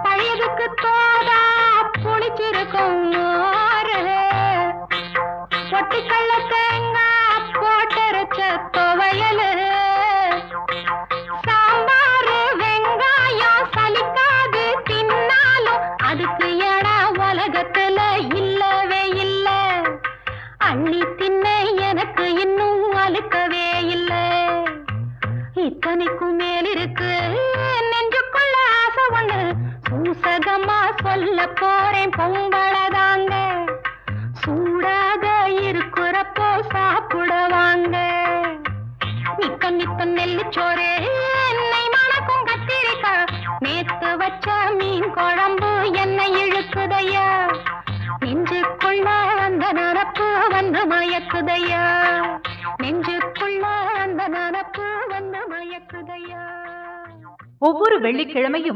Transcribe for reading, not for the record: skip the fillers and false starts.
பழையதுக்கு தோதா புளிச்சிருக்கும் மோரு, பொட்டுக்கல்ல தேங்காய் போட்டரைச்ச துவையலு, சாம்பாரு வெங்காயம் சலிக்காது தின்னாலும் அதுக்கு இடம் உலகத்துல இல்லவே இல்ல. அள்ளி தின்ன எனக்கு இன்னும் அழுக்கவே இல்ல. இத்தனைக்கும் மேல் இருக்கு நெஞ்சுக்குள்ள ஆசை ஒண்ணு, சூசகமா சொல்ல போறேன் பொம்பளதாங்க. சூடாக இருக்கிறப்போ சாப்பிடுவாங்க. நித்த நித்த நெல்லிச்சோறு என்னை மணக்கும் கத்திரிக்காய், நேத்து வச்ச மீன் குழம்பு என்னை இழுக்குதையா. நெஞ்சுக்குள்ள அந்த நனப்பு வந்து மயக்குதையா. நெஞ்சுக்குள்ள அந்த நனப்பு வந்து மயக்குதையா. ஒவ்வொரு வெள்ளிக்கிழமையும்